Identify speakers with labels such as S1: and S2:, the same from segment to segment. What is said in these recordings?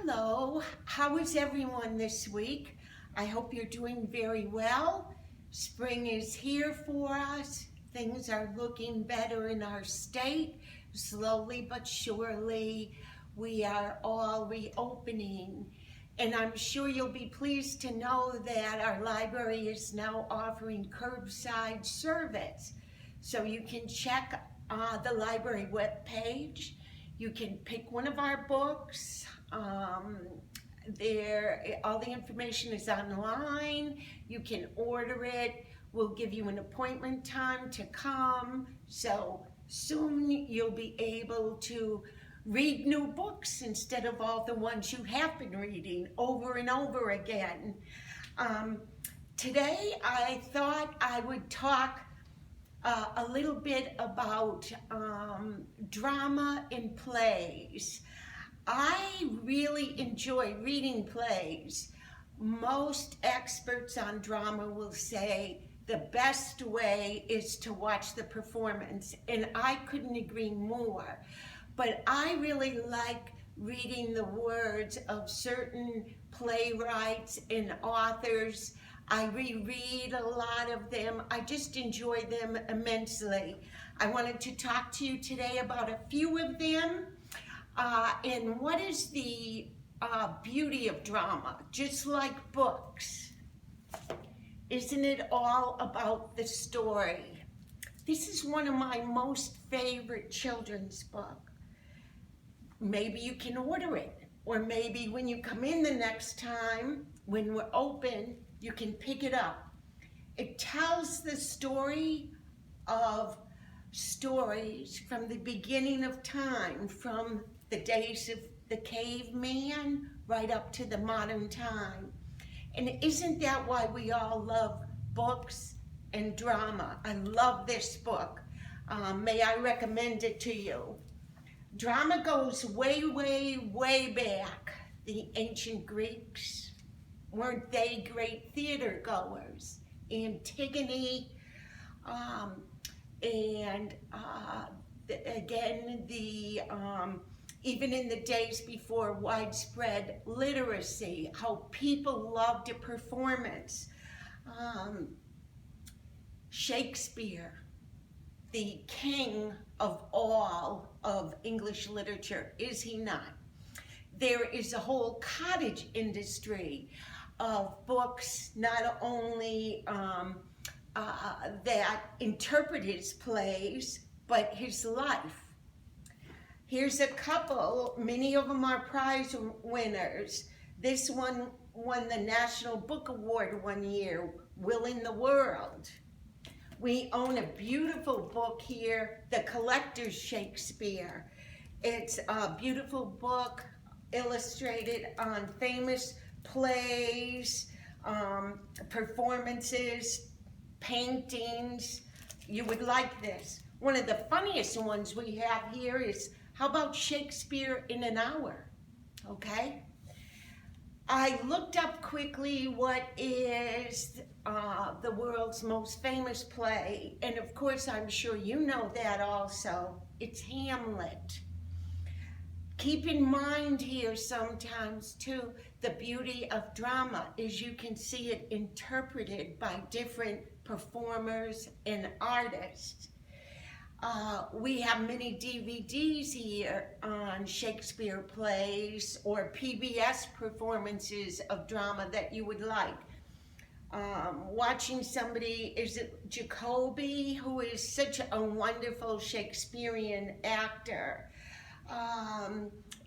S1: Hello, how is everyone this week? I hope you're doing very well. Spring is here for us. Things are looking better in our state. Slowly but surely, we are all reopening. And I'm sure you'll be pleased to know that our library is now offering curbside service. So you can check the library webpage. You can pick one of our books. All the information is online. You can order it. We'll give you an appointment time to come. So soon you'll be able to read new books instead of all the ones you have been reading over and over again. Today I thought I would talk a little bit about drama in plays. I really enjoy reading plays. Most experts on drama will say the best way is to watch the performance, and I couldn't agree more. But I really like reading the words of certain playwrights and authors. I reread a lot of them. I just enjoy them immensely. I wanted to talk to you today about a few of them. And what is the beauty of drama? Just like books, isn't it all about the story? This is one of my most favorite children's books. Maybe you can order it, or maybe when you come in the next time, when we're open, you can pick it up. It tells the story of stories from the beginning of time, from the days of the caveman right up to the modern time. And isn't that why we all love books and drama? I love this book. May I recommend it to you? Drama goes way, way, way back. The ancient Greeks, weren't they great theater goers? Antigone, even in the days before widespread literacy, how people loved a performance. Shakespeare, the king of all of English literature, is he not? There is a whole cottage industry of books, not only that interpret his plays, but his life. Here's a couple, many of them are prize winners. This one won the National Book Award one year, Will in the World. We own a beautiful book here, The Collectors Shakespeare. It's a beautiful book illustrated on famous plays, performances, paintings. You would like this. One of the funniest ones we have here is, how about Shakespeare in an Hour? Okay? I looked up quickly what is the world's most famous play, and of course I'm sure you know that also. It's Hamlet. Keep in mind here sometimes too, the beauty of drama is you can see it interpreted by different performers and artists. We have many DVDs here on Shakespeare plays or PBS performances of drama that you would like. Watching somebody, is it Jacoby, who is such a wonderful Shakespearean actor.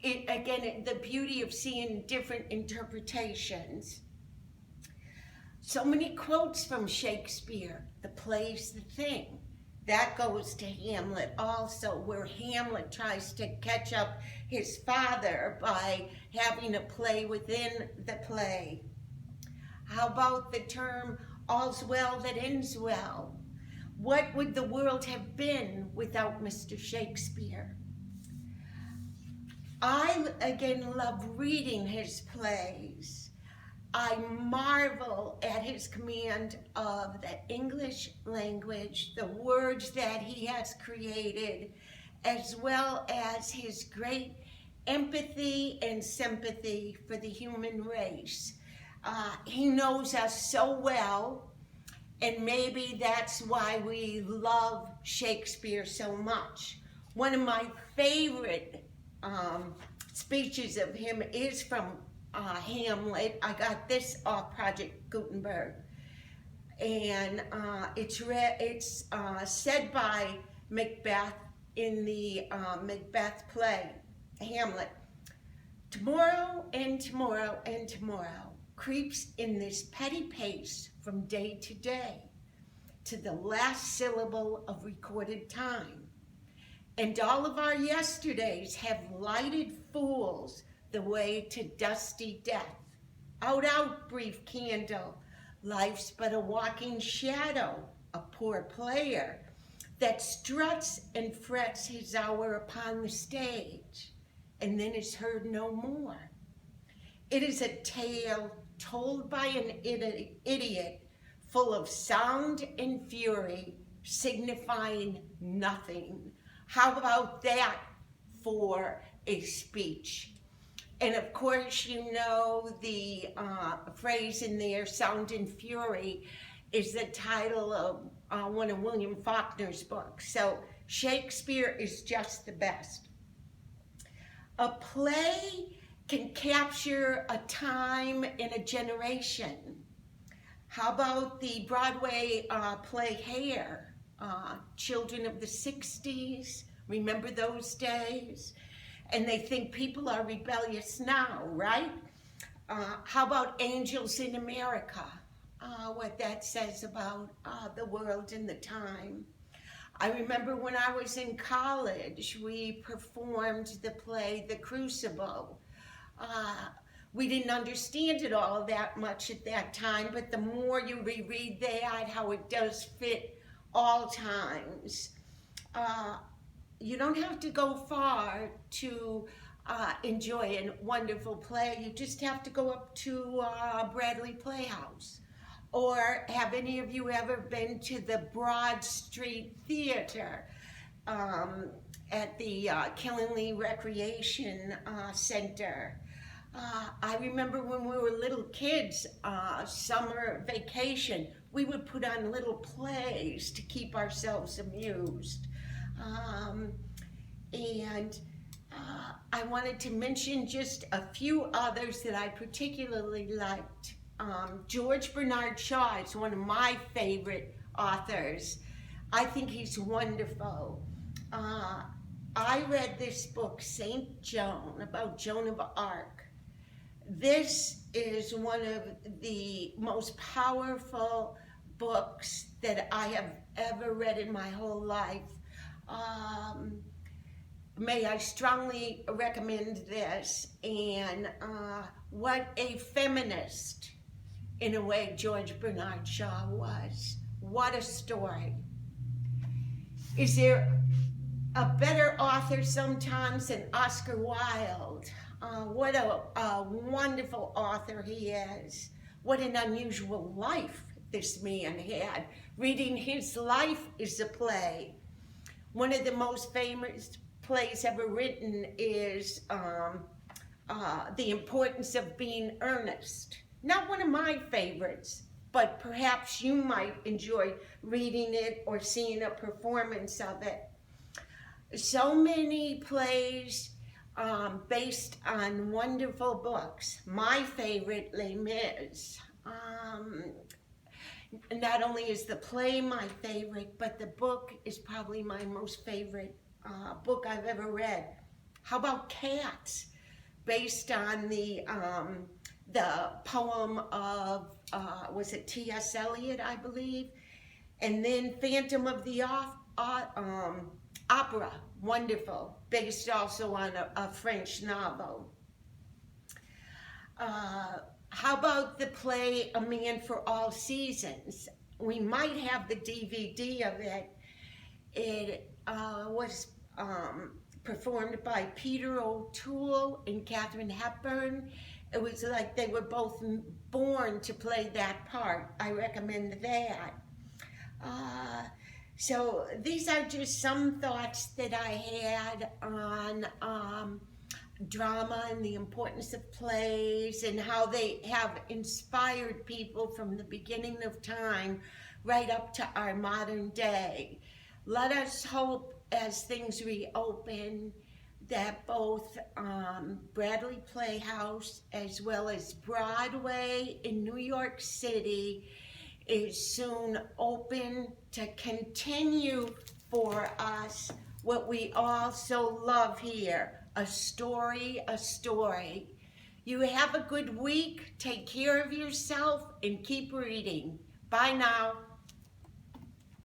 S1: The beauty of seeing different interpretations. So many quotes from Shakespeare. The play's the thing. That goes to Hamlet also, where Hamlet tries to catch up his father by having a play within the play. How about the term, all's well that ends well? What would the world have been without Mr. Shakespeare? I, again, love reading his plays. I marvel at his command of the English language, the words that he has created, as well as his great empathy and sympathy for the human race. He knows us so well, and maybe that's why we love Shakespeare so much. One of my favorite speeches of him is from Hamlet. I got this off Project Gutenberg, and it's said by Macbeth in the Macbeth play, Hamlet. Tomorrow and tomorrow and tomorrow creeps in this petty pace from day to day, to the last syllable of recorded time. And all of our yesterdays have lighted fools the way to dusty death. Out, out, brief candle, life's but a walking shadow, a poor player that struts and frets his hour upon the stage, and then is heard no more. It is a tale told by an idiot, full of sound and fury, signifying nothing. How about that for a speech? And of course, you know the phrase in there, sound and fury, is the title of one of William Faulkner's books. So Shakespeare is just the best. A play can capture a time in a generation. How about the Broadway play Hair? Children of the 60s, remember those days? And they think people are rebellious now, right? How about Angels in America? What that says about the world and the time. I remember when I was in college, we performed the play The Crucible. We didn't understand it all that much at that time, but the more you reread that, how it does fit all times. You don't have to go far to enjoy a wonderful play. You just have to go up to Bradley Playhouse. Or have any of you ever been to the Broad Street Theater at the Killingley Recreation Center? I remember when we were little kids, summer vacation, we would put on little plays to keep ourselves amused. I wanted to mention just a few others that I particularly liked. George Bernard Shaw is one of my favorite authors. I think he's wonderful. I read this book, St. Joan, about Joan of Arc. This is one of the most powerful books that I have ever read in my whole life. May I strongly recommend this, and what a feminist, in a way, George Bernard Shaw was. What a story. Is there a better author sometimes than Oscar Wilde? What a wonderful author he is. What an unusual life this man had. Reading his life is a play. One of the most famous plays ever written is The Importance of Being Earnest. Not one of my favorites, but perhaps you might enjoy reading it or seeing a performance of it. So many plays based on wonderful books. My favorite, Les Mis. Not only is the play my favorite, but the book is probably my most favorite book I've ever read. How about Cats? Based on the poem of, was it T.S. Eliot, I believe? And then Phantom of the Opera, wonderful, based also on a French novel. How about the play A Man for All Seasons? We might have the DVD of it. It was performed by Peter O'Toole and Katharine Hepburn. It was like they were both born to play that part. I recommend that. So these are just some thoughts that I had on drama and the importance of plays and how they have inspired people from the beginning of time right up to our modern day. Let us hope as things reopen that both Bradley Playhouse as well as Broadway in New York City is soon open to continue for us what we all so love here, a story, a story. You have a good week, take care of yourself, and keep reading. Bye now.